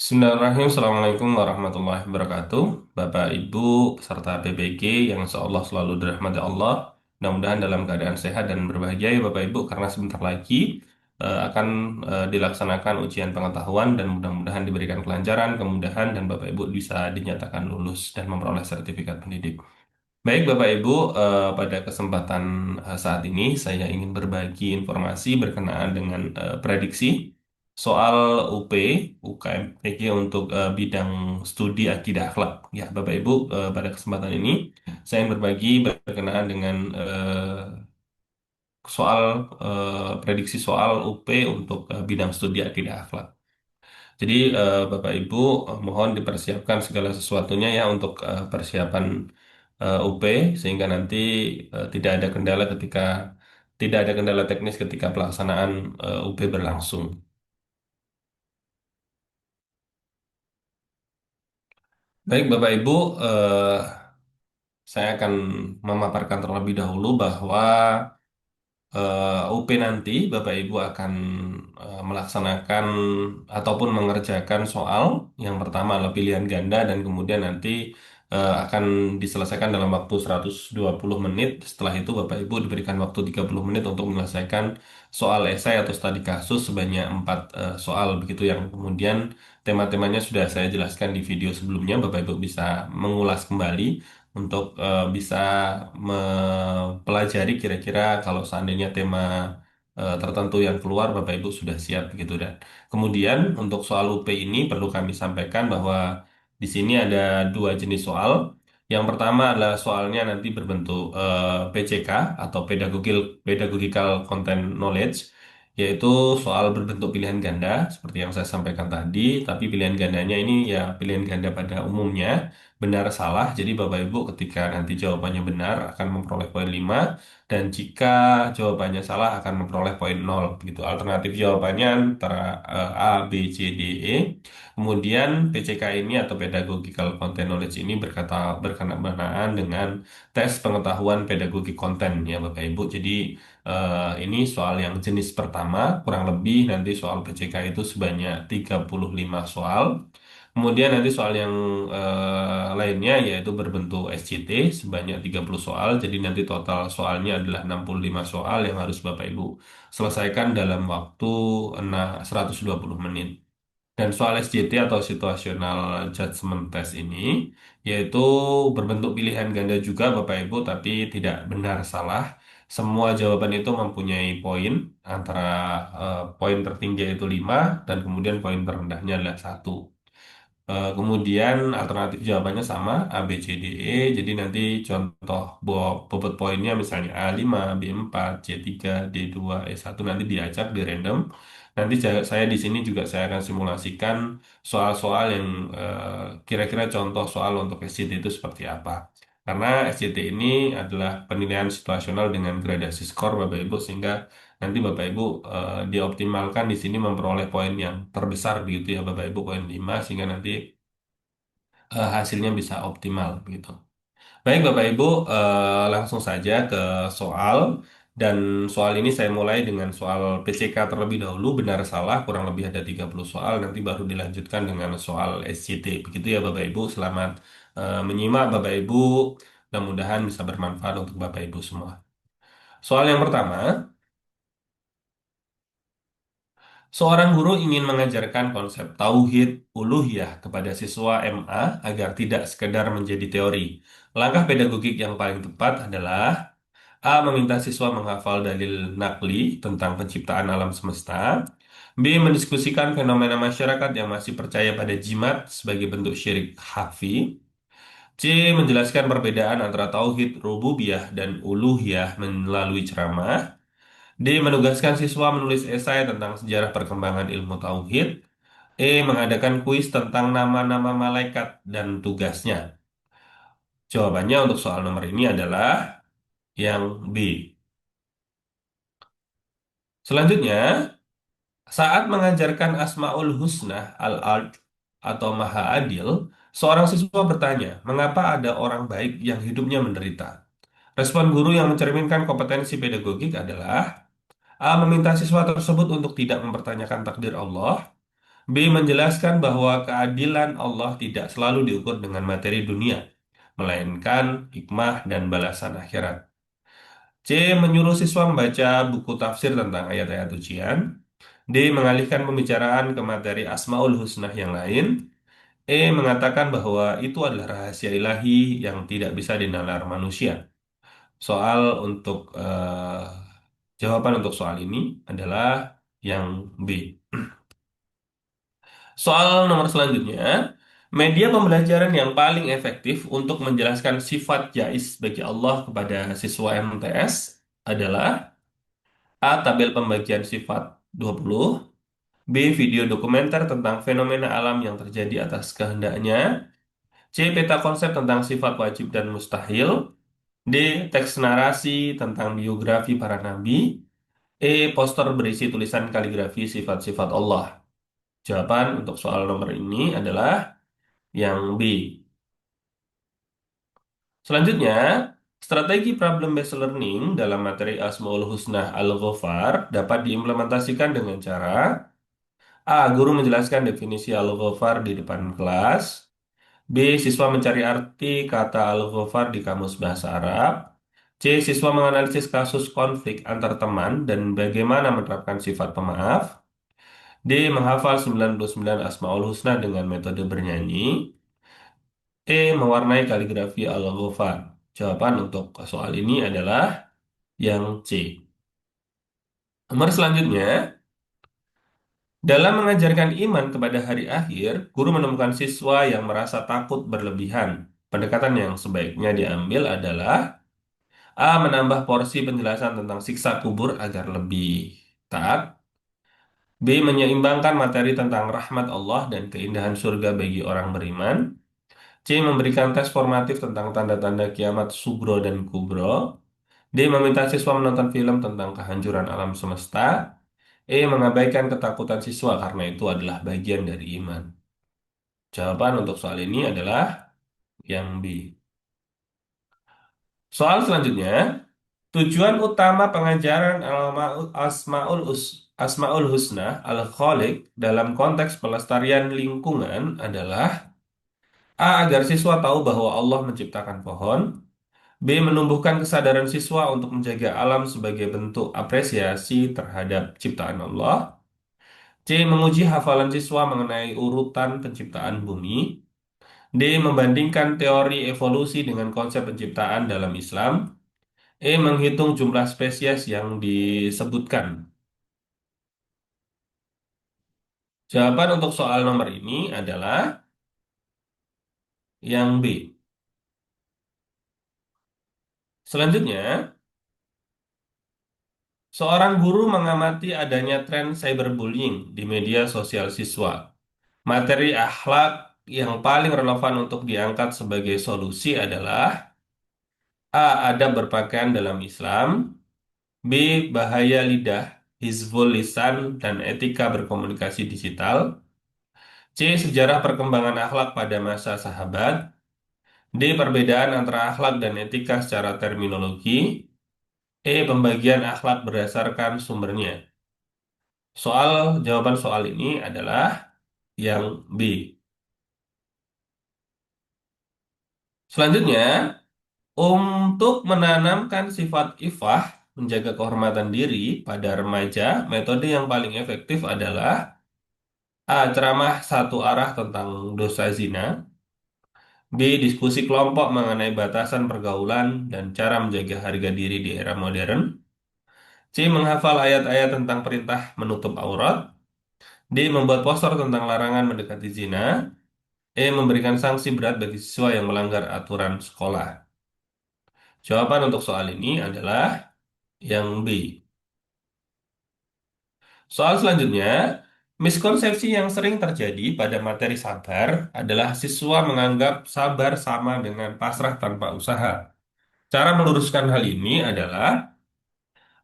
Bismillahirrahmanirrahim. Assalamualaikum warahmatullahi wabarakatuh. Bapak, Ibu, peserta PBG yang insya Allah selalu dirahmati Allah. Mudah-mudahan dalam keadaan sehat dan berbahagia ya Bapak Ibu, karena sebentar lagi akan dilaksanakan ujian pengetahuan dan mudah-mudahan diberikan kelancaran, kemudahan, dan Bapak Ibu bisa dinyatakan lulus dan memperoleh sertifikat pendidik. Baik Bapak Ibu, pada kesempatan saat ini saya ingin berbagi informasi berkenaan dengan prediksi soal UP, UKM PG untuk bidang studi akidah akhlak. Ya Bapak Ibu, pada kesempatan ini saya ingin berbagi berkenaan dengan soal prediksi soal UP untuk bidang studi akidah akhlak. Jadi Bapak Ibu mohon dipersiapkan segala sesuatunya ya untuk persiapan UP sehingga nanti tidak ada kendala teknis ketika pelaksanaan UP berlangsung. Baik Bapak Ibu, saya akan memaparkan terlebih dahulu bahwa UP nanti Bapak Ibu akan melaksanakan ataupun mengerjakan soal yang pertama adalah pilihan ganda dan kemudian nanti akan diselesaikan dalam waktu 120 menit. Setelah itu Bapak Ibu diberikan waktu 30 menit untuk menyelesaikan soal esai atau studi kasus sebanyak 4 soal begitu yang kemudian tema-temanya sudah saya jelaskan di video sebelumnya. Bapak Ibu bisa mengulas kembali untuk bisa mempelajari kira-kira kalau seandainya tema tertentu yang keluar Bapak Ibu sudah siap begitu dan kemudian untuk soal UP ini perlu kami sampaikan bahwa di sini ada dua jenis soal. Yang pertama adalah soalnya nanti berbentuk PCK atau Pedagogical Content Knowledge, yaitu soal berbentuk pilihan ganda seperti yang saya sampaikan tadi, tapi pilihan gandanya ini ya pilihan ganda pada umumnya benar salah. Jadi Bapak Ibu ketika nanti jawabannya benar akan memperoleh poin 5 dan jika jawabannya salah akan memperoleh poin 0. Begitu alternatif jawabannya antara A, B, C, D, E. Kemudian PCK ini atau Pedagogical Content Knowledge ini berkenaan dengan tes pengetahuan pedagogi konten ya Bapak Ibu. Jadi ini soal yang jenis pertama, kurang lebih nanti soal PCK itu sebanyak 35 soal. Kemudian nanti soal yang lainnya yaitu berbentuk SCT sebanyak 30 soal. Jadi nanti total soalnya adalah 65 soal yang harus Bapak Ibu selesaikan dalam waktu 120 menit. Dan soal SJT atau Situational Judgment Test ini yaitu berbentuk pilihan ganda juga Bapak Ibu tapi tidak benar salah. Semua jawaban itu mempunyai poin antara poin tertinggi yaitu 5 dan kemudian poin terendahnya adalah 1. Kemudian alternatif jawabannya sama A, B, C, D, E. Jadi nanti contoh bobot poinnya misalnya A5, B4, C3, D2, E1 nanti diacak di random. Nanti saya di sini juga saya akan simulasikan soal-soal yang kira-kira contoh soal untuk SCT itu seperti apa. Karena SCT ini adalah penilaian situasional dengan gradasi skor Bapak Ibu sehingga nanti Bapak Ibu dioptimalkan di sini memperoleh poin yang terbesar begitu ya Bapak Ibu poin 5 sehingga nanti hasilnya bisa optimal begitu. Baik Bapak Ibu, langsung saja ke soal dan soal ini saya mulai dengan soal PCK terlebih dahulu benar salah kurang lebih ada 30 soal nanti baru dilanjutkan dengan soal SCT. Begitu ya Bapak Ibu, selamat menyimak Bapak Ibu. Mudah-mudahan bisa bermanfaat untuk Bapak Ibu semua. Soal yang pertama, seorang guru ingin mengajarkan konsep tauhid uluhiyah kepada siswa MA agar tidak sekedar menjadi teori. Langkah pedagogik yang paling tepat adalah A. Meminta siswa menghafal dalil nakli tentang penciptaan alam semesta. B. Mendiskusikan fenomena masyarakat yang masih percaya pada jimat sebagai bentuk syirik khafi. C. Menjelaskan perbedaan antara tauhid rububiyah dan uluhiyah melalui ceramah. D. Menugaskan siswa menulis esai tentang sejarah perkembangan ilmu tauhid. E. Mengadakan kuis tentang nama-nama malaikat dan tugasnya. Jawabannya untuk soal nomor ini adalah yang B. Selanjutnya, saat mengajarkan Asmaul Husna Al-Ard atau Maha Adil, seorang siswa bertanya, mengapa ada orang baik yang hidupnya menderita? Respon guru yang mencerminkan kompetensi pedagogik adalah A. Meminta siswa tersebut untuk tidak mempertanyakan takdir Allah. B. Menjelaskan bahwa keadilan Allah tidak selalu diukur dengan materi dunia, melainkan hikmah dan balasan akhirat. C. Menyuruh siswa membaca buku tafsir tentang ayat-ayat ujian. D. Mengalihkan pembicaraan ke materi Asmaul Husna yang lain. E. Mengatakan bahwa itu adalah rahasia ilahi yang tidak bisa dinalar manusia. Soal untuk jawaban untuk soal ini adalah yang B. Soal nomor selanjutnya, media pembelajaran yang paling efektif untuk menjelaskan sifat jais bagi Allah kepada siswa MTS adalah A. Tabel pembagian sifat 20, B. Video dokumenter tentang fenomena alam yang terjadi atas kehendaknya, C. Peta konsep tentang sifat wajib dan mustahil, D. Teks narasi tentang biografi para nabi, E. Poster berisi tulisan kaligrafi sifat-sifat Allah. Jawaban untuk soal nomor ini adalah yang B. Selanjutnya, strategi problem-based learning dalam materi Asmaul Husna Al-Ghafar dapat diimplementasikan dengan cara A. Guru menjelaskan definisi Al-Ghafar di depan kelas. B. Siswa mencari arti kata Al-Ghafar di Kamus Bahasa Arab. C. Siswa menganalisis kasus konflik antar teman dan bagaimana menerapkan sifat pemaaf. D. Menghafal 99 Asmaul Husna dengan metode bernyanyi. E. Mewarnai kaligrafi Al-Ghafar. Jawaban untuk soal ini adalah yang C. Nomor selanjutnya, dalam mengajarkan iman kepada hari akhir, guru menemukan siswa yang merasa takut berlebihan. Pendekatan yang sebaiknya diambil adalah A. Menambah porsi penjelasan tentang siksa kubur agar lebih taat. B. Menyeimbangkan materi tentang rahmat Allah dan keindahan surga bagi orang beriman. C. Memberikan tes formatif tentang tanda-tanda kiamat sugro dan kubro. D. Meminta siswa menonton film tentang kehancuran alam semesta. E. Mengabaikan ketakutan siswa karena itu adalah bagian dari iman. Jawaban untuk soal ini adalah yang B. Soal selanjutnya, tujuan utama pengajaran Asmaul Husna Al-Khaliq dalam konteks pelestarian lingkungan adalah A. Agar siswa tahu bahwa Allah menciptakan pohon. B. Menumbuhkan kesadaran siswa untuk menjaga alam sebagai bentuk apresiasi terhadap ciptaan Allah. C. Menguji hafalan siswa mengenai urutan penciptaan bumi. D. Membandingkan teori evolusi dengan konsep penciptaan dalam Islam. E. Menghitung jumlah spesies yang disebutkan. Jawaban untuk soal nomor ini adalah yang B. Selanjutnya, seorang guru mengamati adanya tren cyberbullying di media sosial siswa. Materi akhlak yang paling relevan untuk diangkat sebagai solusi adalah A. Adab berpakaian dalam Islam. B. Bahaya lidah, hizbul lisan, dan etika berkomunikasi digital. C. Sejarah perkembangan akhlak pada masa sahabat. D. Perbedaan antara akhlak dan etika secara terminologi. E. Pembagian akhlak berdasarkan sumbernya. Jawaban soal ini adalah yang B. Selanjutnya, untuk menanamkan sifat ifah, menjaga kehormatan diri pada remaja, metode yang paling efektif adalah A. Ceramah satu arah tentang dosa zina. B. Diskusi kelompok mengenai batasan pergaulan dan cara menjaga harga diri di era modern. C. Menghafal ayat-ayat tentang perintah menutup aurat. D. Membuat poster tentang larangan mendekati zina. E. Memberikan sanksi berat bagi siswa yang melanggar aturan sekolah. Jawaban untuk soal ini adalah yang B. Soal selanjutnya, miskonsepsi yang sering terjadi pada materi sabar adalah siswa menganggap sabar sama dengan pasrah tanpa usaha. Cara meluruskan hal ini adalah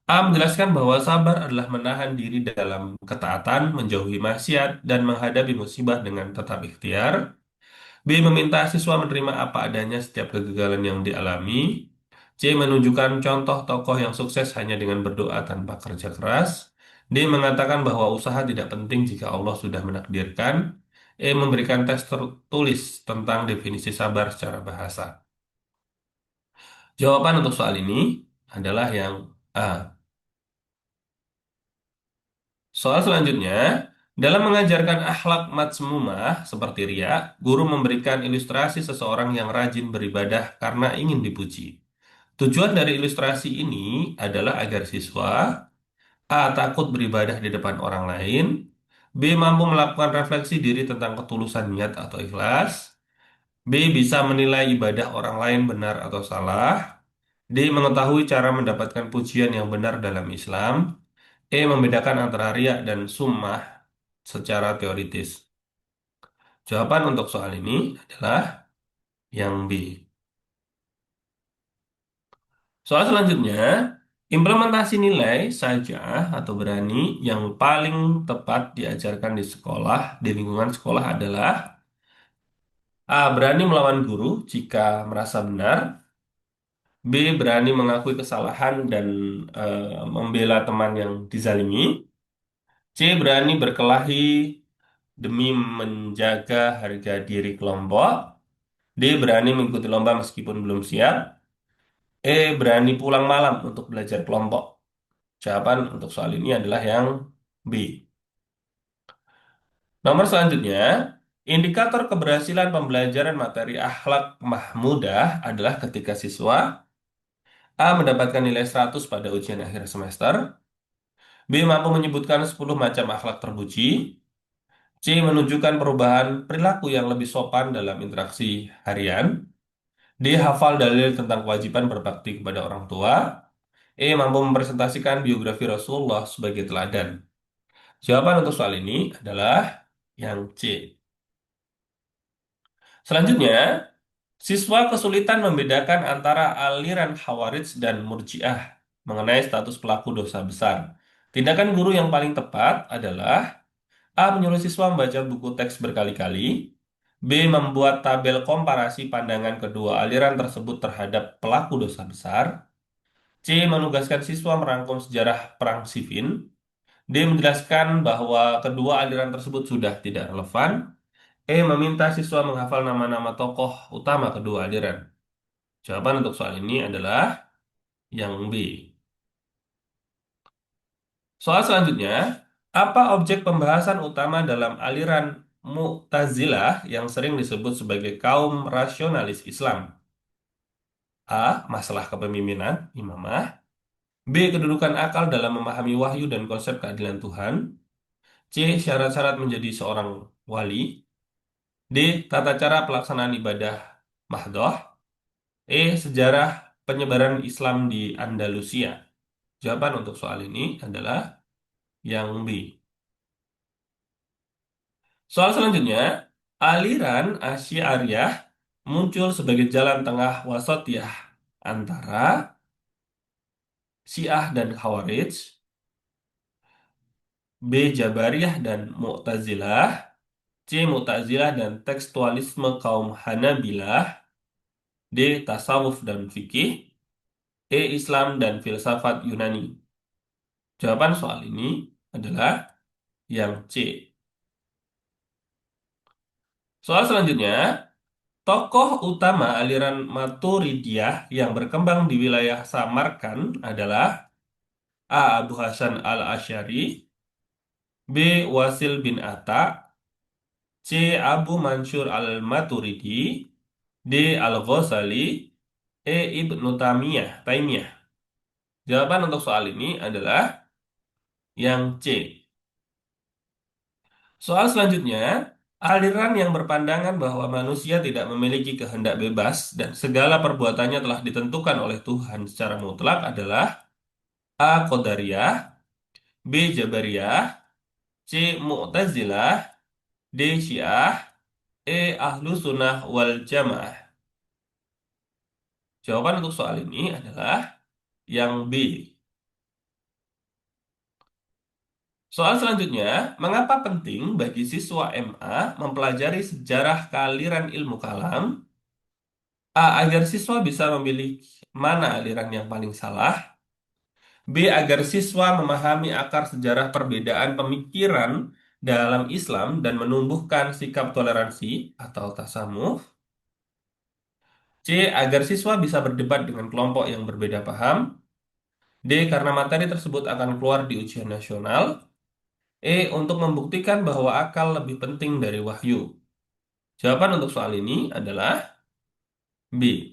A. Menjelaskan bahwa sabar adalah menahan diri dalam ketaatan, menjauhi maksiat, dan menghadapi musibah dengan tetap ikhtiar. B. Meminta siswa menerima apa adanya setiap kegagalan yang dialami. C. Menunjukkan contoh tokoh yang sukses hanya dengan berdoa tanpa kerja keras. D. Mengatakan bahwa usaha tidak penting jika Allah sudah menakdirkan. E. Memberikan teks tertulis tentang definisi sabar secara bahasa. Jawaban untuk soal ini adalah yang A. Soal selanjutnya, dalam mengajarkan akhlak matsmumah seperti ria, guru memberikan ilustrasi seseorang yang rajin beribadah karena ingin dipuji. Tujuan dari ilustrasi ini adalah agar siswa A. Takut beribadah di depan orang lain. B. Mampu melakukan refleksi diri tentang ketulusan niat atau ikhlas. B. Bisa menilai ibadah orang lain benar atau salah. D. Mengetahui cara mendapatkan pujian yang benar dalam Islam. E. Membedakan antara riya dan summah secara teoritis. Jawaban untuk soal ini adalah yang B. Soal selanjutnya, implementasi nilai saja atau berani yang paling tepat diajarkan di sekolah, di lingkungan sekolah adalah A. Berani melawan guru jika merasa benar. B. Berani mengakui kesalahan dan membela teman yang dizalimi. C. Berani berkelahi demi menjaga harga diri kelompok. D. Berani mengikuti lomba meskipun belum siap. E. Berani pulang malam untuk belajar kelompok. Jawaban untuk soal ini adalah yang B. Nomor selanjutnya, indikator keberhasilan pembelajaran materi akhlak Mahmudah adalah ketika siswa A. Mendapatkan nilai 100 pada ujian akhir semester. B. Mampu menyebutkan 10 macam akhlak terpuji. C. Menunjukkan perubahan perilaku yang lebih sopan dalam interaksi harian. D. Hafal dalil tentang kewajiban berbakti kepada orang tua. E. Mampu mempresentasikan biografi Rasulullah sebagai teladan. Jawaban untuk soal ini adalah yang C. Selanjutnya, siswa kesulitan membedakan antara aliran Khawarij dan Murji'ah mengenai status pelaku dosa besar. Tindakan guru yang paling tepat adalah A. Menyuruh siswa membaca buku teks berkali-kali. B. Membuat tabel komparasi pandangan kedua aliran tersebut terhadap pelaku dosa besar. C. Menugaskan siswa merangkum sejarah Perang Siffin. D. Menjelaskan bahwa kedua aliran tersebut sudah tidak relevan. E. Meminta siswa menghafal nama-nama tokoh utama kedua aliran. Jawaban untuk soal ini adalah yang B. Soal selanjutnya, apa objek pembahasan utama dalam aliran Mu'tazilah yang sering disebut sebagai kaum rasionalis Islam? A. Masalah kepemimpinan, imamah. B. Kedudukan akal dalam memahami wahyu dan konsep keadilan Tuhan. C. Syarat-syarat menjadi seorang wali. D. Tata cara pelaksanaan ibadah mahdoh. E. Sejarah penyebaran Islam di Andalusia. Jawaban untuk soal ini adalah yang B. Soal selanjutnya, aliran Asy'ariyah muncul sebagai jalan tengah wasatiyah antara Syiah dan Khawarij, B. Jabariyah dan Mu'tazilah, C. Mu'tazilah dan tekstualisme kaum Hanabilah, D. Tasawuf dan fikih, E. Islam dan filsafat Yunani. Jawaban soal ini adalah yang C. Soal selanjutnya, tokoh utama aliran Maturidiyah yang berkembang di wilayah Samarkand adalah A. Abu Hasan al-Asy'ari, B. Wasil bin Atta, C. Abu Mansur al-Maturidi, D. Al-Ghazali, E. Ibnu Taimiyah. Jawaban untuk soal ini adalah yang C. Soal selanjutnya, aliran yang berpandangan bahwa manusia tidak memiliki kehendak bebas dan segala perbuatannya telah ditentukan oleh Tuhan secara mutlak adalah A. Qadariyah, B. Jabariyah, C. Mu'tazilah, D. Syiah, E. Ahlu Sunnah wal Jamaah. Jawaban untuk soal ini adalah yang B. Soal selanjutnya, mengapa penting bagi siswa MA mempelajari sejarah kealiran ilmu kalam? A. Agar siswa bisa memilih mana aliran yang paling salah. B. Agar siswa memahami akar sejarah perbedaan pemikiran dalam Islam dan menumbuhkan sikap toleransi atau tasamuh. C. Agar siswa bisa berdebat dengan kelompok yang berbeda paham. D. Karena materi tersebut akan keluar di ujian nasional. E. Untuk membuktikan bahwa akal lebih penting dari wahyu. Jawaban untuk soal ini adalah B.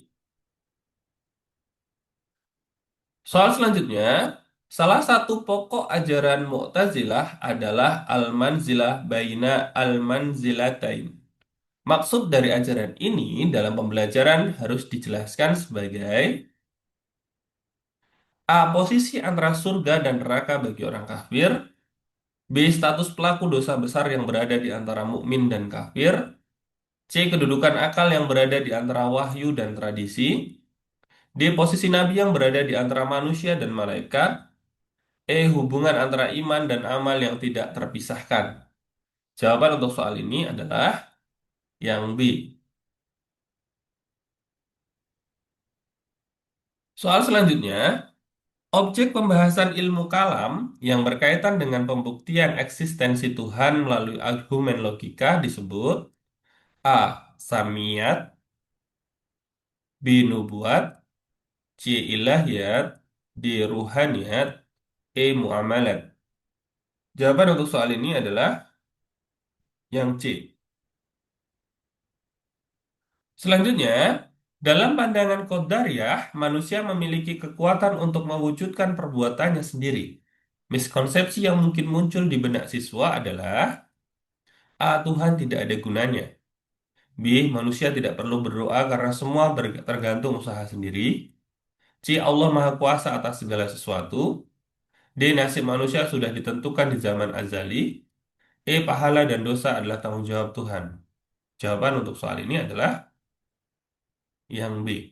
Soal selanjutnya, salah satu pokok ajaran Mu'tazilah adalah al-manzilah baina al-manzilatain. Maksud dari ajaran ini dalam pembelajaran harus dijelaskan sebagai A. Posisi antara surga dan neraka bagi orang kafir. B. Status pelaku dosa besar yang berada di antara mukmin dan kafir. C. Kedudukan akal yang berada di antara wahyu dan tradisi. D. Posisi nabi yang berada di antara manusia dan malaikat. Hubungan antara iman dan amal yang tidak terpisahkan. Jawaban untuk soal ini adalah yang B. Soal selanjutnya, objek pembahasan ilmu kalam yang berkaitan dengan pembuktian eksistensi Tuhan melalui argumen logika disebut A. Samiyat, B. Nubuat, C. Ilahiyat, D. Ruhaniyat, Muamalat. Jawaban untuk soal ini adalah yang C. Selanjutnya, dalam pandangan Qadariyah, manusia memiliki kekuatan untuk mewujudkan perbuatannya sendiri. Miskonsepsi yang mungkin muncul di benak siswa adalah A. Tuhan tidak ada gunanya. B. Manusia tidak perlu berdoa karena semua tergantung usaha sendiri. C. Allah Maha Kuasa atas segala sesuatu. D. Nasib manusia sudah ditentukan di zaman azali. Pahala dan dosa adalah tanggung jawab Tuhan. Jawaban untuk soal ini adalah yang B.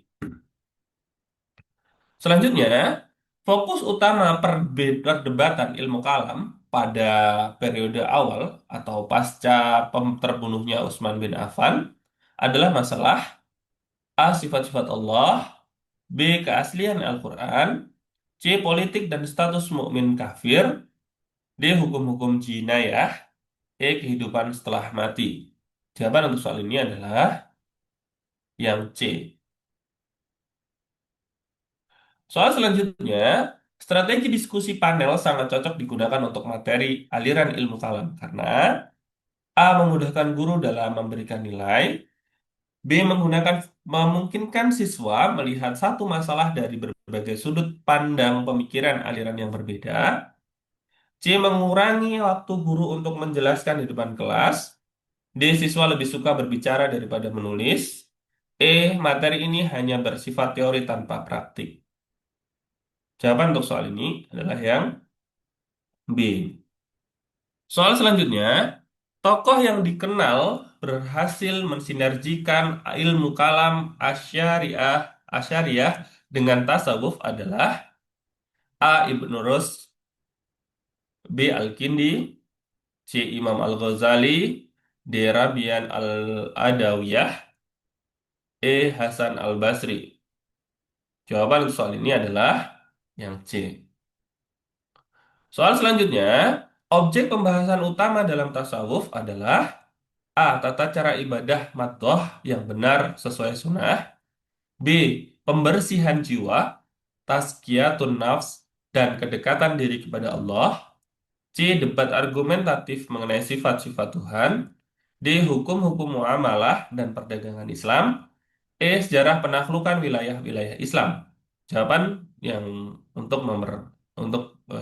Selanjutnya, fokus utama perdebatan ilmu kalam pada periode awal atau pasca terbunuhnya Utsman bin Affan adalah masalah A. Sifat-sifat Allah, B. Keaslian Al-Quran, C. Politik dan status mukmin kafir, D. Hukum-hukum jinayah, Kehidupan setelah mati. Jawaban untuk soal ini adalah yang C. Soal selanjutnya, strategi diskusi panel sangat cocok digunakan untuk materi aliran ilmu kalam karena A. Memudahkan guru dalam memberikan nilai. B. Memungkinkan siswa melihat satu masalah dari berbagai sudut pandang pemikiran aliran yang berbeda. C. Mengurangi waktu guru untuk menjelaskan di depan kelas. D. Siswa lebih suka berbicara daripada menulis. Materi ini hanya bersifat teori tanpa praktik. Jawaban untuk soal ini adalah yang B. Soal selanjutnya, tokoh yang dikenal berhasil mensinergikan ilmu kalam asyariah dengan tasawuf adalah A. Ibnu Rus, B. Al-Kindi, C. Imam Al-Ghazali, D. Rabian Al-Adawiyah, Hasan Al-Basri. Jawaban untuk soal ini adalah yang C. Soal selanjutnya, objek pembahasan utama dalam tasawuf adalah A. Tata cara ibadah madhoh yang benar sesuai sunnah. B. Pembersihan jiwa, tazkiyatun nafs, dan kedekatan diri kepada Allah. C. Debat argumentatif mengenai sifat-sifat Tuhan. D. Hukum-hukum muamalah dan perdagangan Islam. Sejarah penaklukan wilayah-wilayah Islam. Jawaban yang untuk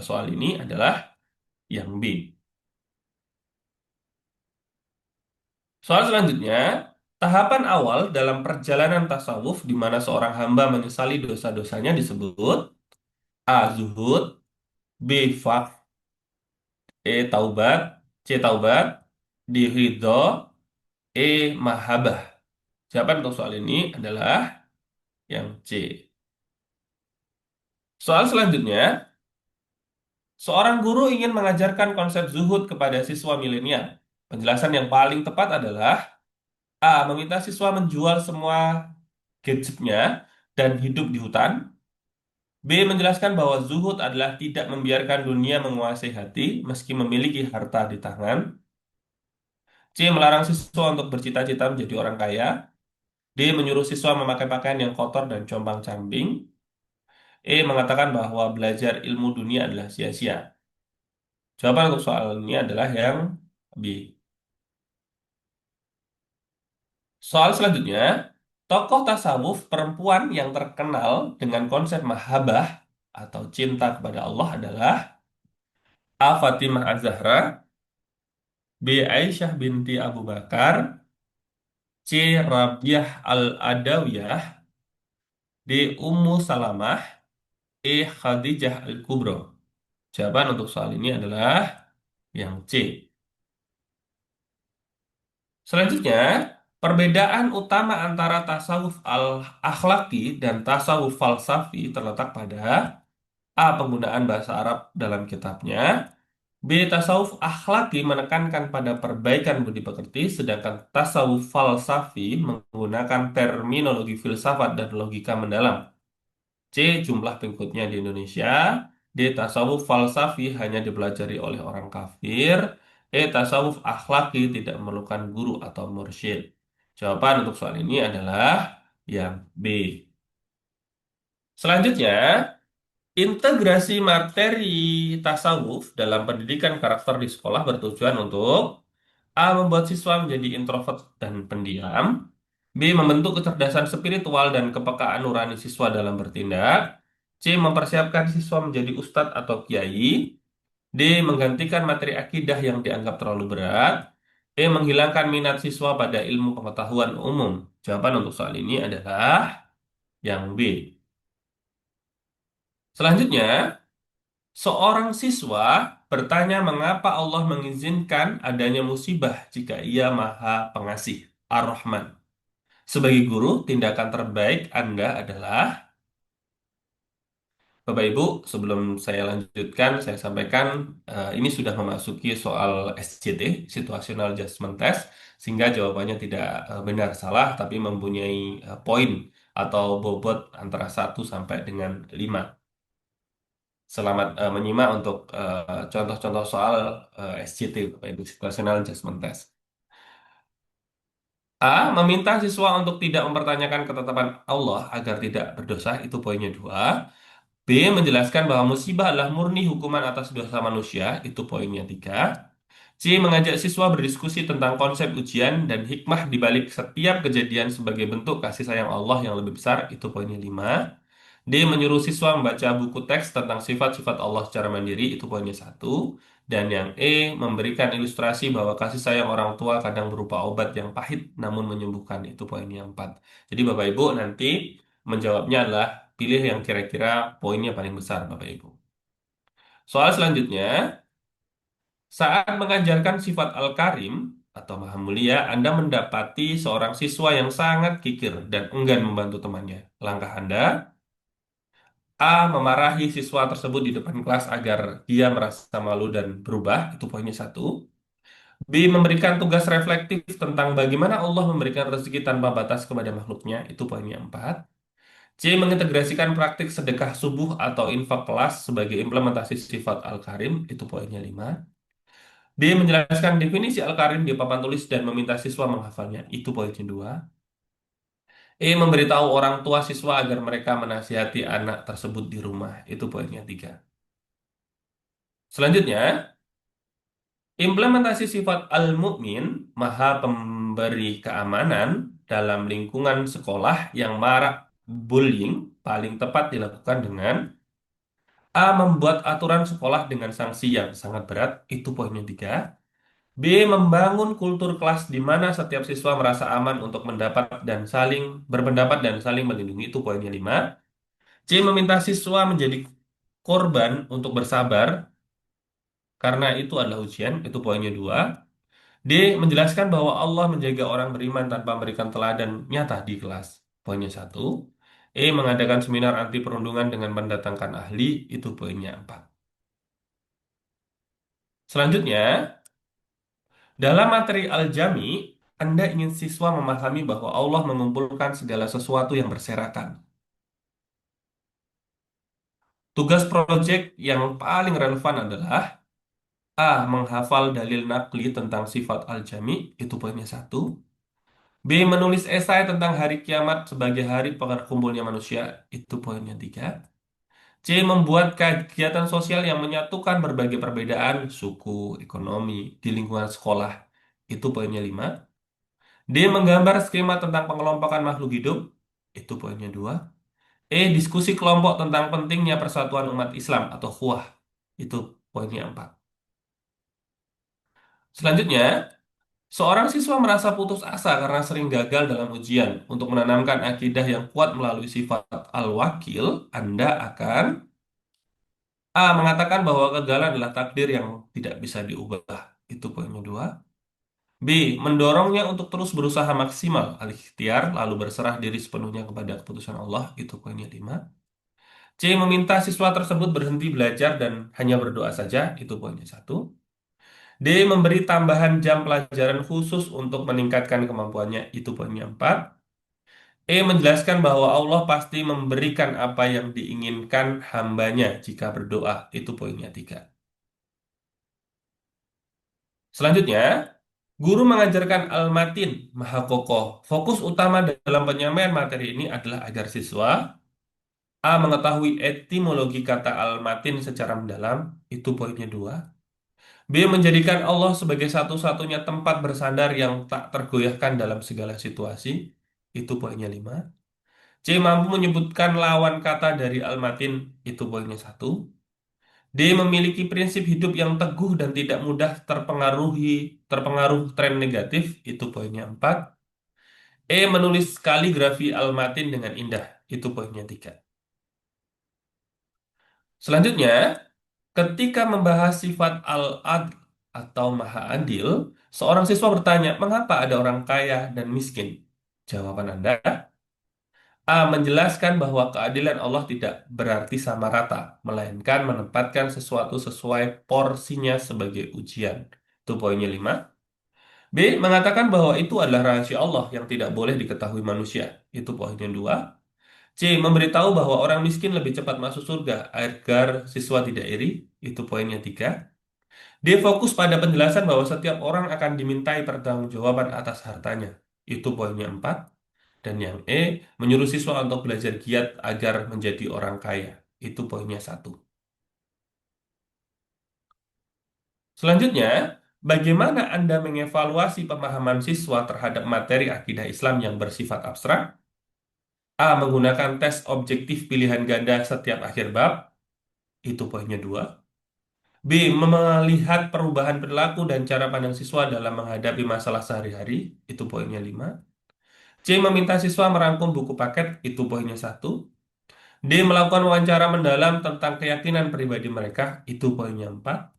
soal ini adalah yang B. Soal selanjutnya, tahapan awal dalam perjalanan tasawuf di mana seorang hamba menyesali dosa-dosanya disebut A. Zuhud, B. Fak, Taubat, C. Taubat, D. Ridho, Mahabah. Jawaban untuk soal ini adalah yang C. Soal selanjutnya, seorang guru ingin mengajarkan konsep zuhud kepada siswa milenial. Penjelasan yang paling tepat adalah A. Meminta siswa menjual semua gadgetnya dan hidup di hutan. B. Menjelaskan bahwa zuhud adalah tidak membiarkan dunia menguasai hati meski memiliki harta di tangan. C. Melarang siswa untuk bercita-cita menjadi orang kaya. D. Menyuruh siswa memakai pakaian yang kotor dan compang-camping. E. Mengatakan bahwa belajar ilmu dunia adalah sia-sia. Jawaban untuk soal ini adalah yang B. Soal selanjutnya, tokoh tasawuf perempuan yang terkenal dengan konsep mahabbah atau cinta kepada Allah adalah A. Fatimah Az-Zahra, B. Aisyah binti Abu Bakar, C. Rabiah Al-Adawiyah, D. Ummu Salamah, E. Khadijah Al-Kubro. Jawaban untuk soal ini adalah yang C. Selanjutnya, perbedaan utama antara tasawuf al-akhlaki dan tasawuf falsafi terletak pada A. Penggunaan bahasa Arab dalam kitabnya. B. Tasawuf akhlaki menekankan pada perbaikan budi pekerti, sedangkan tasawuf falsafi menggunakan terminologi filsafat dan logika mendalam. C. Jumlah pengikutnya di Indonesia. D. Tasawuf falsafi hanya dipelajari oleh orang kafir. E. Tasawuf akhlaki tidak memerlukan guru atau mursyid. Jawaban untuk soal ini adalah yang B. Selanjutnya, integrasi materi tasawuf dalam pendidikan karakter di sekolah bertujuan untuk A. Membuat siswa menjadi introvert dan pendiam. B. Membentuk kecerdasan spiritual dan kepekaan nurani siswa dalam bertindak. C. Mempersiapkan siswa menjadi ustadz atau kiai. D. Menggantikan materi akidah yang dianggap terlalu berat. E. Menghilangkan minat siswa pada ilmu pengetahuan umum. Jawaban untuk soal ini adalah yang B. Selanjutnya, seorang siswa bertanya mengapa Allah mengizinkan adanya musibah jika Ia Maha Pengasih, Ar-Rahman. Sebagai guru, tindakan terbaik Anda adalah, Bapak Ibu, sebelum saya lanjutkan, saya sampaikan ini sudah memasuki soal SJT, Situational Judgment Test, sehingga jawabannya tidak benar salah, tapi mempunyai poin atau bobot antara 1 sampai dengan 5. Selamat menyimak untuk contoh-contoh soal SJT, Bapak Ibu, Situational Judgment Test. A. Meminta siswa untuk tidak mempertanyakan ketetapan Allah agar tidak berdosa, itu poinnya 2. B. Menjelaskan bahwa musibah adalah murni hukuman atas dosa manusia, itu poinnya 3. C. Mengajak siswa berdiskusi tentang konsep ujian dan hikmah di balik setiap kejadian sebagai bentuk kasih sayang Allah yang lebih besar, itu poinnya 5. D. Menyuruh siswa membaca buku teks tentang sifat-sifat Allah secara mandiri, itu poinnya 1. Dan yang E. Memberikan ilustrasi bahwa kasih sayang orang tua kadang berupa obat yang pahit namun menyembuhkan, itu poinnya 4. Jadi Bapak Ibu nanti menjawabnya adalah pilih yang kira-kira poinnya paling besar, Bapak Ibu. Soal selanjutnya, saat mengajarkan sifat Al-Karim atau Maha Mulia, Anda mendapati seorang siswa yang sangat kikir dan enggan membantu temannya. Langkah Anda: A. Memarahi siswa tersebut di depan kelas agar dia merasa malu dan berubah, itu poinnya 1. B. Memberikan tugas reflektif tentang bagaimana Allah memberikan rezeki tanpa batas kepada makhluknya, itu poinnya 4. C. Mengintegrasikan praktik sedekah subuh atau infak kelas sebagai implementasi sifat Al-Karim, itu poinnya 5. D. Menjelaskan definisi Al-Karim di papan tulis dan meminta siswa menghafalnya, itu poinnya 2. E. Memberitahu orang tua siswa agar mereka menasihati anak tersebut di rumah, itu poinnya 3. Selanjutnya, implementasi sifat Al-Mu'min, Maha Pemberi Keamanan, dalam lingkungan sekolah yang marak bullying, paling tepat dilakukan dengan A. Membuat aturan sekolah dengan sanksi yang sangat berat, itu poinnya 3. B. Membangun kultur kelas di mana setiap siswa merasa aman untuk mendapat dan saling berpendapat dan saling melindungi, itu poinnya 5. C. Meminta siswa menjadi korban untuk bersabar karena itu adalah ujian, itu poinnya 2. D. Menjelaskan bahwa Allah menjaga orang beriman tanpa memberikan teladan nyata di kelas, poinnya 1. E. Mengadakan seminar anti perundungan dengan mendatangkan ahli, itu poinnya 4. Selanjutnya, dalam materi Al-Jami, Anda ingin siswa memahami bahwa Allah mengumpulkan segala sesuatu yang berserakan. Tugas proyek yang paling relevan adalah A. Menghafal dalil nakli tentang sifat al-jami, itu poinnya satu. B. Menulis esai tentang hari kiamat sebagai hari berkumpulnya manusia, itu poinnya tiga. C. Membuat kegiatan sosial yang menyatukan berbagai perbedaan suku, ekonomi di lingkungan sekolah, itu poinnya lima. D. Menggambar skema tentang pengelompokan makhluk hidup, itu poinnya dua. E. Diskusi kelompok tentang pentingnya persatuan umat Islam atau ukhuwah, itu poinnya empat. Selanjutnya, seorang siswa merasa putus asa karena sering gagal dalam ujian. Untuk menanamkan akidah yang kuat melalui sifat al-wakil, Anda akan A. Mengatakan bahwa kegagalan adalah takdir yang tidak bisa diubah. Itu poinnya dua. B. Mendorongnya untuk terus berusaha maksimal, al-ikhtiar, lalu berserah diri sepenuhnya kepada keputusan Allah. Itu poinnya lima. C. Meminta siswa tersebut berhenti belajar dan hanya berdoa saja. Itu poinnya satu. D. Memberi tambahan jam pelajaran khusus untuk meningkatkan kemampuannya. Itu poinnya empat. E. Menjelaskan bahwa Allah pasti memberikan apa yang diinginkan hambanya jika berdoa. Itu poinnya tiga. Selanjutnya, guru mengajarkan al-matin, maha kokoh. Fokus utama dalam penyampaian materi ini adalah agar siswa A. Mengetahui etimologi kata al-matin secara mendalam. Itu poinnya dua. B. Menjadikan Allah sebagai satu-satunya tempat bersandar yang tak tergoyahkan dalam segala situasi. Itu poinnya lima. C. Mampu menyebutkan lawan kata dari al-matin. Itu poinnya satu. D. Memiliki prinsip hidup yang teguh dan tidak mudah terpengaruh tren negatif. Itu poinnya empat. E. Menulis kaligrafi al-matin dengan indah. Itu poinnya tiga. Selanjutnya, ketika membahas sifat al-adl atau maha adil, seorang siswa bertanya, mengapa ada orang kaya dan miskin? Jawaban Anda, A. Menjelaskan bahwa keadilan Allah tidak berarti sama rata, melainkan menempatkan sesuatu sesuai porsinya sebagai ujian. Itu poinnya lima. B. Mengatakan bahwa itu adalah rahasia Allah yang tidak boleh diketahui manusia. Itu poinnya dua. C. Memberitahu bahwa orang miskin lebih cepat masuk surga agar siswa tidak iri. Itu poinnya tiga. D. Fokus pada penjelasan bahwa setiap orang akan dimintai pertanggungjawaban atas hartanya. Itu poinnya empat. Dan yang E. Menyuruh siswa untuk belajar giat agar menjadi orang kaya. Itu poinnya satu. Selanjutnya, bagaimana Anda mengevaluasi pemahaman siswa terhadap materi akidah Islam yang bersifat abstrak? A. Menggunakan tes objektif pilihan ganda setiap akhir bab. Itu poinnya dua. B. Melihat perubahan perilaku dan cara pandang siswa dalam menghadapi masalah sehari-hari. Itu poinnya lima. C. Meminta siswa merangkum buku paket. Itu poinnya satu. D. Melakukan wawancara mendalam tentang keyakinan pribadi mereka. Itu poinnya empat.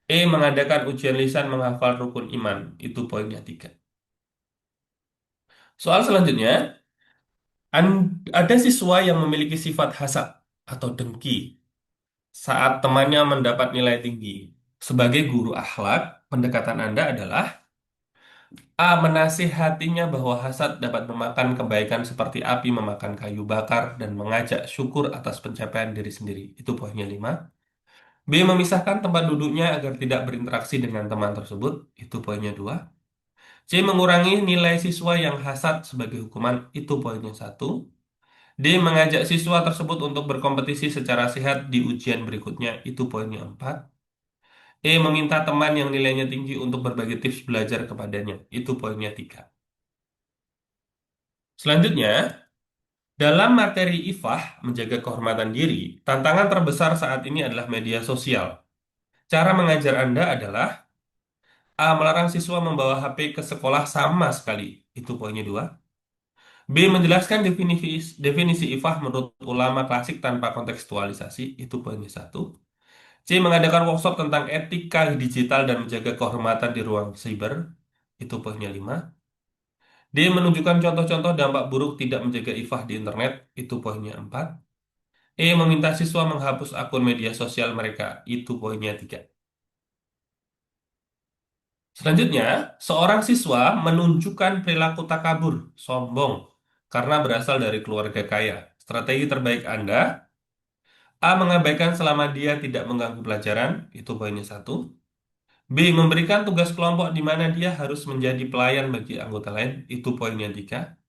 E. Mengadakan ujian lisan menghafal rukun iman. Itu poinnya tiga. Soal selanjutnya, ada siswa yang memiliki sifat hasad atau dengki saat temannya mendapat nilai tinggi. Sebagai guru akhlak, pendekatan Anda adalah A. Menasihatinya bahwa hasad dapat memakan kebaikan seperti api memakan kayu bakar dan mengajak syukur atas pencapaian diri sendiri. Itu poinnya lima. B. Memisahkan tempat duduknya agar tidak berinteraksi dengan teman tersebut. Itu poinnya dua. C. Mengurangi nilai siswa yang hasad sebagai hukuman. Itu poinnya satu. D. Mengajak siswa tersebut untuk berkompetisi secara sehat di ujian berikutnya. Itu poinnya empat. E. Meminta teman yang nilainya tinggi untuk berbagi tips belajar kepadanya. Itu poinnya tiga. Selanjutnya, dalam materi IFAH, menjaga kehormatan diri, tantangan terbesar saat ini adalah media sosial. Cara mengajar Anda adalah A. Melarang siswa membawa HP ke sekolah sama sekali. Itu poinnya dua. B. Menjelaskan definisi IFAH menurut ulama klasik tanpa kontekstualisasi. Itu poinnya satu. C. Mengadakan workshop tentang etika digital dan menjaga kehormatan di ruang cyber. Itu poinnya lima. D. Menunjukkan contoh-contoh dampak buruk tidak menjaga IFAH di internet. Itu poinnya empat. E. Meminta siswa menghapus akun media sosial mereka. Itu poinnya tiga. Selanjutnya, seorang siswa menunjukkan perilaku takabur, sombong, karena berasal dari keluarga kaya. Strategi terbaik Anda, A. Mengabaikan selama dia tidak mengganggu pelajaran, itu poinnya satu. B. Memberikan tugas kelompok di mana dia harus menjadi pelayan bagi anggota lain, itu poinnya tiga.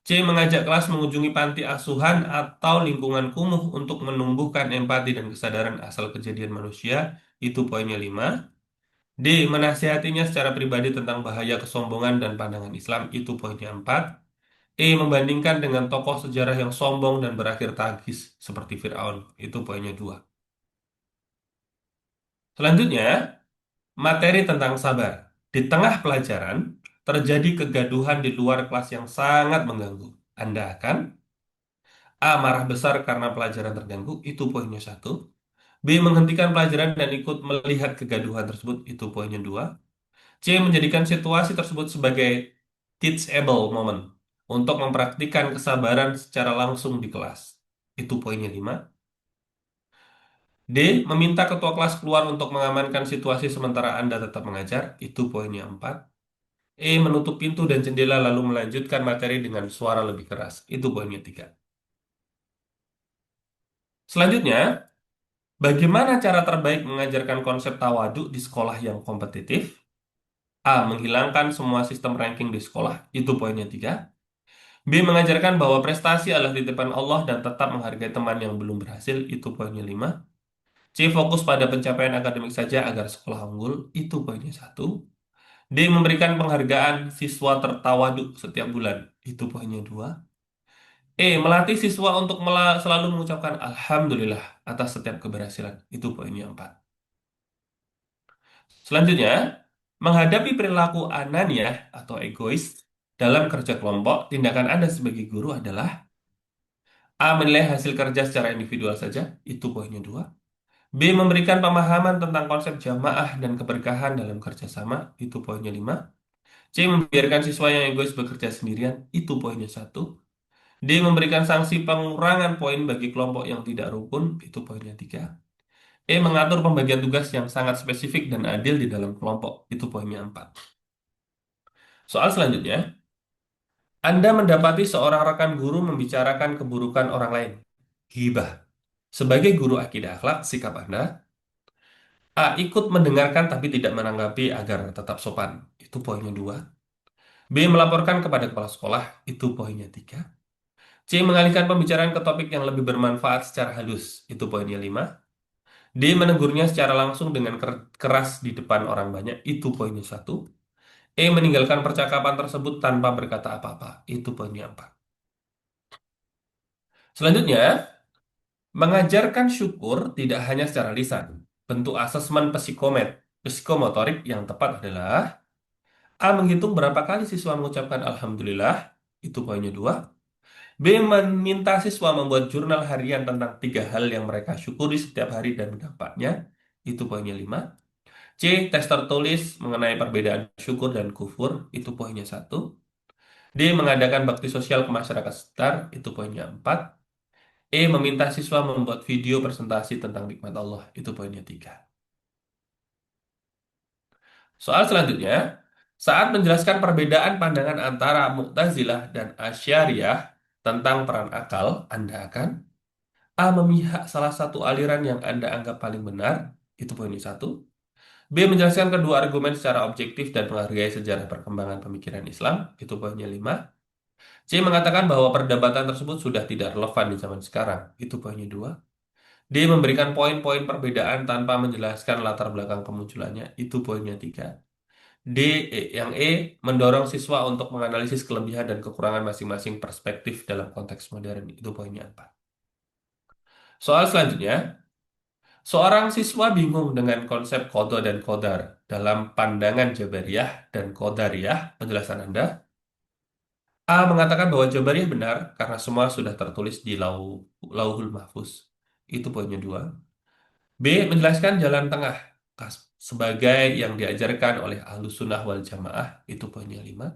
C. Mengajak kelas mengunjungi panti asuhan atau lingkungan kumuh untuk menumbuhkan empati dan kesadaran asal kejadian manusia, itu poinnya lima. D. Menasihatinya secara pribadi tentang bahaya kesombongan dan pandangan Islam, itu poinnya empat. E. Membandingkan dengan tokoh sejarah yang sombong dan berakhir tragis seperti Firaun, itu poinnya dua. Selanjutnya, materi tentang sabar. Di tengah pelajaran, terjadi kegaduhan di luar kelas yang sangat mengganggu. Anda akan A. Marah besar karena pelajaran terganggu, itu poinnya satu. B. Menghentikan pelajaran dan ikut melihat kegaduhan tersebut, itu poinnya dua. C. Menjadikan situasi tersebut sebagai teachable moment untuk mempraktikkan kesabaran secara langsung di kelas. Itu poinnya lima. D. Meminta ketua kelas keluar untuk mengamankan situasi sementara Anda tetap mengajar. Itu poinnya empat. E. Menutup pintu dan jendela lalu melanjutkan materi dengan suara lebih keras. Itu poinnya tiga. Selanjutnya, bagaimana cara terbaik mengajarkan konsep tawadu di sekolah yang kompetitif? A. Menghilangkan semua sistem ranking di sekolah. Itu poinnya tiga. B. Mengajarkan bahwa prestasi adalah titipan Allah dan tetap menghargai teman yang belum berhasil. Itu poinnya lima. C. Fokus pada pencapaian akademik saja agar sekolah unggul. Itu poinnya satu. D. Memberikan penghargaan siswa tertawadu setiap bulan. Itu poinnya dua. E. Melatih siswa untuk selalu mengucapkan Alhamdulillah atas setiap keberhasilan. Itu poinnya empat. Selanjutnya, menghadapi perilaku ananiah atau egois dalam kerja kelompok, tindakan Anda sebagai guru adalah A. Menilai hasil kerja secara individual saja. Itu poinnya dua. B. Memberikan pemahaman tentang konsep jamaah dan keberkahan dalam kerjasama. Itu poinnya lima. C. Membiarkan siswa yang egois bekerja sendirian. Itu poinnya satu. D. Memberikan sanksi pengurangan poin bagi kelompok yang tidak rukun. Itu poinnya tiga. E. Mengatur pembagian tugas yang sangat spesifik dan adil di dalam kelompok. Itu poinnya empat. Soal selanjutnya, Anda mendapati seorang rekan guru membicarakan keburukan orang lain. Ghibah. Sebagai guru akidah akhlak, sikap Anda A. Ikut mendengarkan tapi tidak menanggapi agar tetap sopan. Itu poinnya dua. B. Melaporkan kepada kepala sekolah. Itu poinnya tiga. C. Mengalihkan pembicaraan ke topik yang lebih bermanfaat secara halus. Itu poinnya lima. D. Menegurnya secara langsung dengan keras di depan orang banyak. Itu poinnya satu. E. Meninggalkan percakapan tersebut tanpa berkata apa-apa. Itu poinnya empat. Selanjutnya, mengajarkan syukur tidak hanya secara lisan. Bentuk asesmen psikomotorik yang tepat adalah A. Menghitung berapa kali siswa mengucapkan Alhamdulillah. Itu poinnya dua. B. Meminta siswa membuat jurnal harian tentang tiga hal yang mereka syukuri setiap hari dan dampaknya. Itu poinnya lima. C. Tes tertulis mengenai perbedaan syukur dan kufur. Itu poinnya satu. D. Mengadakan bakti sosial ke masyarakat sekitar. Itu poinnya empat. E. Meminta siswa membuat video presentasi tentang nikmat Allah. Itu poinnya tiga. Soal selanjutnya, saat menjelaskan perbedaan pandangan antara Mu'tazilah dan Asy'ariyah tentang peran akal, Anda akan A. Memihak salah satu aliran yang Anda anggap paling benar, itu poinnya satu. B. Menjelaskan kedua argumen secara objektif dan menghargai sejarah perkembangan pemikiran Islam, itu poinnya lima. C. Mengatakan bahwa perdebatan tersebut sudah tidak relevan di zaman sekarang, itu poinnya dua. D. Memberikan poin-poin perbedaan tanpa menjelaskan latar belakang pemunculannya, itu poinnya tiga. D. Yang E. Mendorong siswa untuk menganalisis kelebihan dan kekurangan masing-masing perspektif dalam konteks modern, itu poinnya empat. Soal selanjutnya, seorang siswa bingung dengan konsep qadha dan qadar dalam pandangan Jabariyah dan Qadariyah. Penjelasan Anda. A. Mengatakan bahwa Jabariyah benar karena semua sudah tertulis di Lauhul Mahfuz. Itu poinnya dua. B. Menjelaskan jalan tengah sebagai yang diajarkan oleh Ahlus Sunnah wal Jamaah. Itu poinnya lima.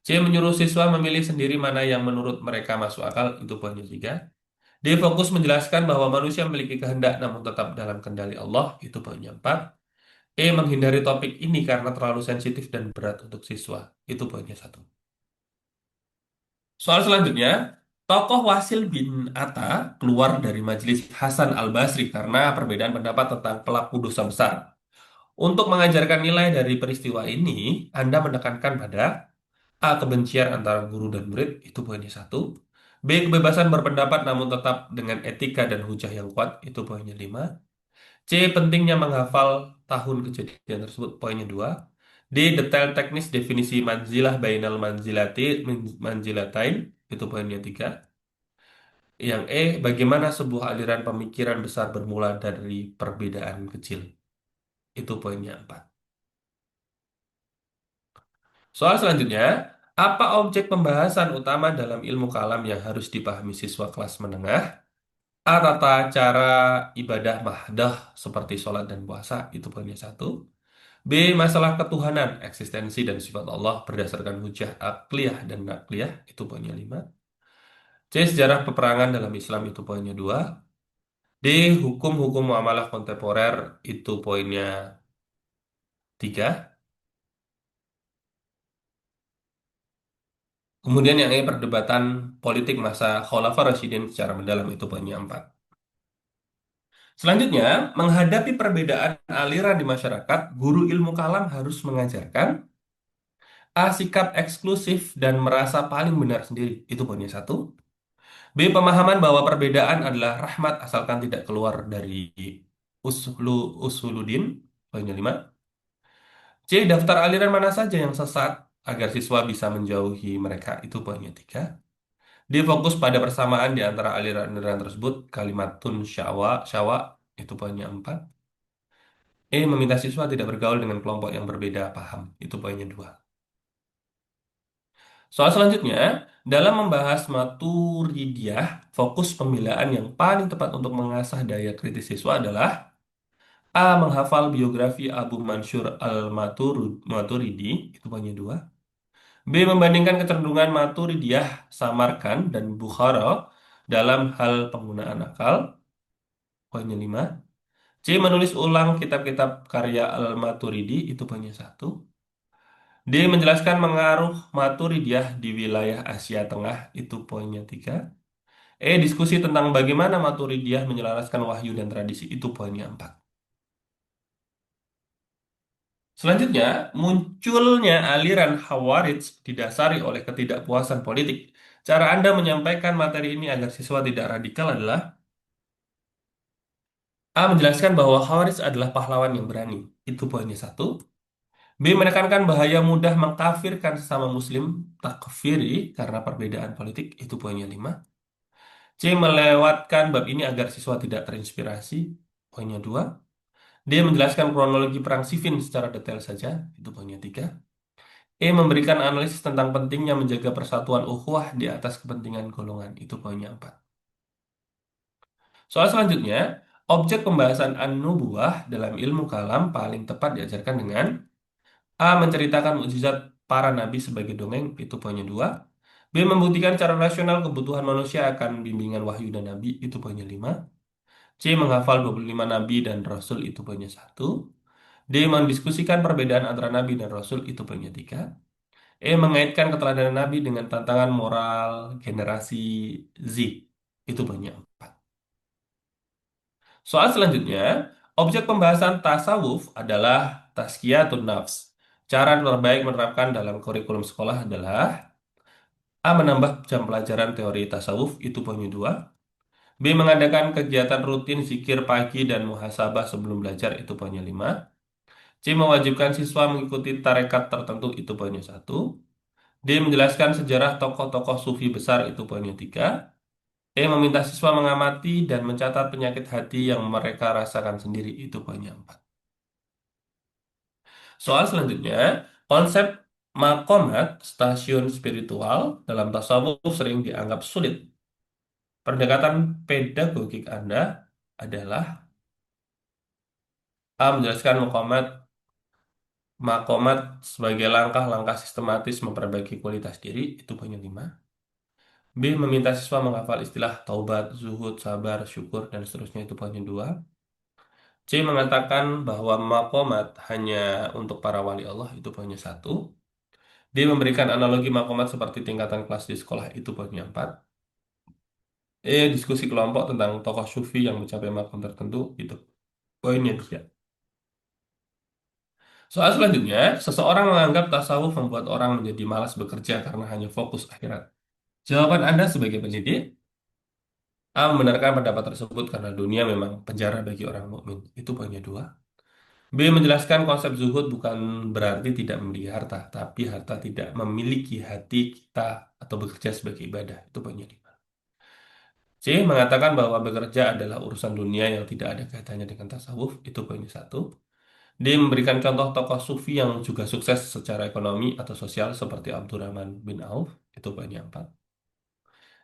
C. Menyuruh siswa memilih sendiri mana yang menurut mereka masuk akal. Itu poinnya tiga. D. Fokus menjelaskan bahwa manusia memiliki kehendak namun tetap dalam kendali Allah. Itu poinnya empat. E. Menghindari topik ini karena terlalu sensitif dan berat untuk siswa. Itu poinnya satu. Soal selanjutnya, Tokoh Wasil bin Atta keluar dari majelis Hasan al-Basri karena perbedaan pendapat tentang pelaku dosa besar. Untuk mengajarkan nilai dari peristiwa ini, Anda menekankan pada A. Kebencian antara guru dan murid, itu poinnya satu. B. Kebebasan berpendapat namun tetap dengan etika dan hujah yang kuat, itu poinnya 5. C. Pentingnya menghafal tahun kejadian tersebut, poinnya 2. D. Detail teknis definisi manzilah bainal manzilatain, itu poinnya 3. Yang E. Bagaimana sebuah aliran pemikiran besar bermula dari perbedaan kecil, itu poinnya 4. Soal selanjutnya, apa objek pembahasan utama dalam ilmu kalam yang harus dipahami siswa kelas menengah? A. Tata cara ibadah mahdah seperti sholat dan puasa, itu poinnya satu. B. Masalah ketuhanan, eksistensi dan sifat Allah berdasarkan hujah akliyah dan nakliyah, itu poinnya 5. C. Sejarah peperangan dalam Islam, itu poinnya 2. D. Hukum-hukum muamalah kontemporer, itu poinnya 3. Kemudian yang E. Perdebatan politik masa Khalifah Rasyidin secara mendalam, itu poinnya 4. Selanjutnya, menghadapi perbedaan aliran di masyarakat, guru ilmu kalam harus mengajarkan A. Sikap eksklusif dan merasa paling benar sendiri. Itu poinnya satu. B. Pemahaman bahwa perbedaan adalah rahmat asalkan tidak keluar dari usuludin. Poinnya 5. C. Daftar aliran mana saja yang sesat agar siswa bisa menjauhi mereka. Itu poinnya 3. D. Fokus pada persamaan di antara aliran-aliran tersebut. Kalimatun syawa. Itu poinnya 4. E. Meminta siswa tidak bergaul dengan kelompok yang berbeda paham. Itu poinnya 2. Soal selanjutnya, dalam membahas Maturidiyah, fokus pembelaan yang paling tepat untuk mengasah daya kritis siswa adalah A. Menghafal biografi Abu Mansur al-Maturidi, itu poinnya 2. B. Membandingkan kecenderungan Maturidiyah, Samarkand, dan Bukhara dalam hal penggunaan akal, poinnya 5. C. Menulis ulang kitab-kitab karya al-Maturidi, itu poinnya 1. D. Menjelaskan mengaruh Maturidiyah di wilayah Asia Tengah, itu poinnya 3. E. Diskusi tentang bagaimana Maturidiyah menyelaraskan wahyu dan tradisi, itu poinnya 4. Selanjutnya, munculnya aliran Khawarij didasari oleh ketidakpuasan politik. Cara Anda menyampaikan materi ini agar siswa tidak radikal adalah A. Menjelaskan bahwa Khawarij adalah pahlawan yang berani, itu poinnya 1. B. Menekankan bahaya mudah mengkafirkan sesama muslim, takfiri, karena perbedaan politik, itu poinnya 5. C. Melewatkan bab ini agar siswa tidak terinspirasi, poinnya 2. D. Menjelaskan kronologi perang Siffin secara detail saja, itu poinnya 3. E. Memberikan analisis tentang pentingnya menjaga persatuan ukhuwah di atas kepentingan golongan, itu poinnya 4. Soal selanjutnya, objek pembahasan an-nubuwah dalam ilmu kalam paling tepat diajarkan dengan A. Menceritakan mukjizat para nabi sebagai dongeng, itu poinnya 2. B. Membuktikan secara rasional kebutuhan manusia akan bimbingan wahyu dan nabi, itu poinnya 5. C. Menghafal 25 nabi dan rasul, itu poinnya 1. D. Mendiskusikan perbedaan antara nabi dan rasul, itu poinnya 3. E. Mengaitkan keteladanan nabi dengan tantangan moral generasi Z, itu poinnya 4. Soal selanjutnya, objek pembahasan tasawuf adalah tazkiyatun nafs. Cara terbaik menerapkan dalam kurikulum sekolah adalah A. Menambah jam pelajaran teori tasawuf, itu poinnya 2. B. Mengadakan kegiatan rutin zikir pagi dan muhasabah sebelum belajar, itu poinnya 5. C. Mewajibkan siswa mengikuti tarekat tertentu, itu poinnya 1. D. Menjelaskan sejarah tokoh-tokoh sufi besar, itu poinnya 3. E. Meminta siswa mengamati dan mencatat penyakit hati yang mereka rasakan sendiri, itu poinnya 4. Soal selanjutnya, konsep makomat stasiun spiritual dalam tasawuf sering dianggap sulit. Pendekatan pedagogik Anda adalah A. Menjelaskan makomat sebagai langkah-langkah sistematis memperbaiki kualitas diri, itu poinnya 5. B. Meminta siswa menghafal istilah taubat, zuhud, sabar, syukur, dan seterusnya, itu poinnya 2. C. Mengatakan bahwa makomat hanya untuk para wali Allah, itu poinnya 1. D. Memberikan analogi makomat seperti tingkatan kelas di sekolah, itu poinnya 4. Diskusi kelompok tentang tokoh sufi yang mencapai makam tertentu itu poinnya tiga. Soal selanjutnya, seseorang menganggap tasawuf membuat orang menjadi malas bekerja karena hanya fokus akhirat. Jawaban Anda sebagai pendidik, A membenarkan pendapat tersebut karena dunia memang penjara bagi orang mukmin. Itu poinnya dua. B menjelaskan konsep zuhud bukan berarti tidak memiliki harta, tapi harta tidak memiliki hati kita atau bekerja sebagai ibadah. Itu poinnya lima. C mengatakan bahwa bekerja adalah urusan dunia yang tidak ada kaitannya dengan tasawuf. Itu poinnya satu. D memberikan contoh tokoh sufi yang juga sukses secara ekonomi atau sosial seperti Abdurrahman bin Auf. Itu poinnya empat.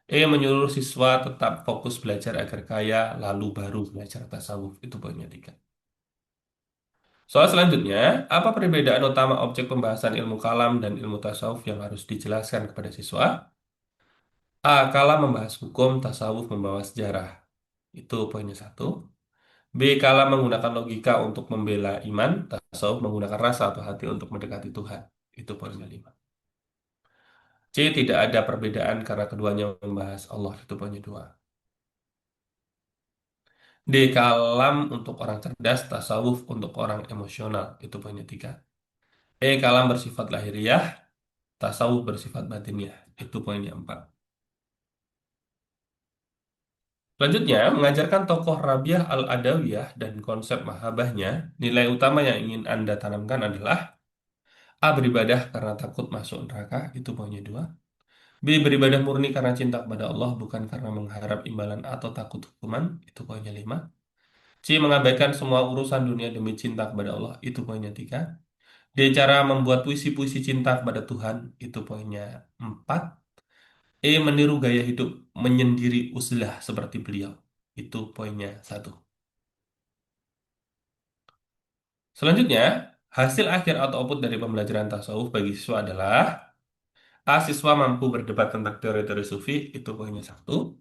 E menyuruh siswa tetap fokus belajar agar kaya, lalu baru belajar tasawuf. Itu poinnya tiga. Soal selanjutnya, apa perbedaan utama objek pembahasan ilmu kalam dan ilmu tasawuf yang harus dijelaskan kepada siswa? A. Kalam membahas hukum, tasawuf membawa sejarah. Itu poinnya satu. B. Kalam menggunakan logika untuk membela iman, tasawuf menggunakan rasa atau hati untuk mendekati Tuhan. Itu poinnya lima. C. Tidak ada perbedaan karena keduanya membahas Allah. Itu poinnya dua. D. Kalam untuk orang cerdas, tasawuf untuk orang emosional. Itu poinnya tiga. E. Kalam bersifat lahiriah, tasawuf bersifat batiniah. Itu poinnya empat. Selanjutnya, mengajarkan tokoh Rabiah al-Adawiyah dan konsep mahabahnya, nilai utama yang ingin Anda tanamkan adalah A. Beribadah karena takut masuk neraka. Itu poinnya dua. B. Beribadah murni karena cinta kepada Allah, bukan karena mengharap imbalan atau takut hukuman. Itu poinnya lima. C. Mengabaikan semua urusan dunia demi cinta kepada Allah. Itu poinnya tiga. D. Cara membuat puisi-puisi cinta kepada Tuhan. Itu poinnya empat. E. Meniru gaya hidup menyendiri uzlah seperti beliau. Itu poinnya satu. Selanjutnya, hasil akhir atau output dari pembelajaran tasawuf bagi siswa adalah A. Siswa mampu berdebat tentang teori-teori sufi. Itu poinnya satu.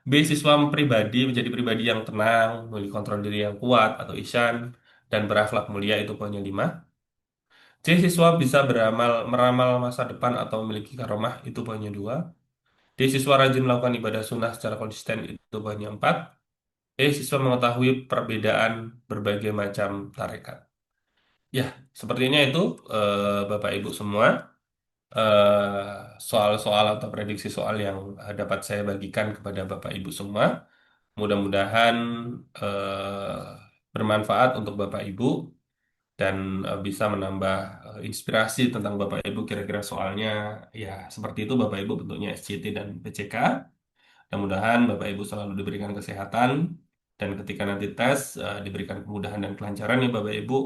B. Siswa pribadi menjadi pribadi yang tenang, memiliki kontrol diri yang kuat atau ihsan, dan berakhlak mulia. Itu poinnya lima. C. Siswa bisa meramal masa depan atau memiliki karomah. Itu poinnya dua. D. Siswa rajin melakukan ibadah sunnah secara konsisten. Itu poinnya empat. E. Siswa mengetahui perbedaan berbagai macam tarekat. Ya, sepertinya itu Bapak Ibu semua soal-soal atau prediksi soal yang dapat saya bagikan kepada Bapak Ibu semua. Mudah-mudahan eh, bermanfaat untuk Bapak Ibu dan bisa menambah inspirasi tentang Bapak Ibu kira-kira soalnya ya seperti itu Bapak Ibu bentuknya SCT dan PCK. Mudah-mudahan Bapak Ibu selalu diberikan kesehatan dan ketika nanti tes diberikan kemudahan dan kelancaran ya Bapak Ibu.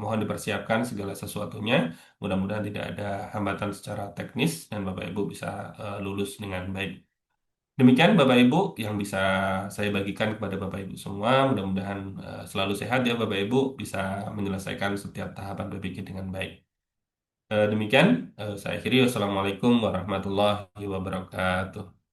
Mohon dipersiapkan segala sesuatunya. Mudah-mudahan tidak ada hambatan secara teknis dan Bapak Ibu bisa lulus dengan baik. Demikian Bapak Ibu yang bisa saya bagikan kepada Bapak Ibu semua. Mudah-mudahan selalu sehat ya Bapak Ibu bisa menyelesaikan setiap tahapan berpikir dengan baik. Demikian saya akhiri. Wassalamualaikum warahmatullahi wabarakatuh.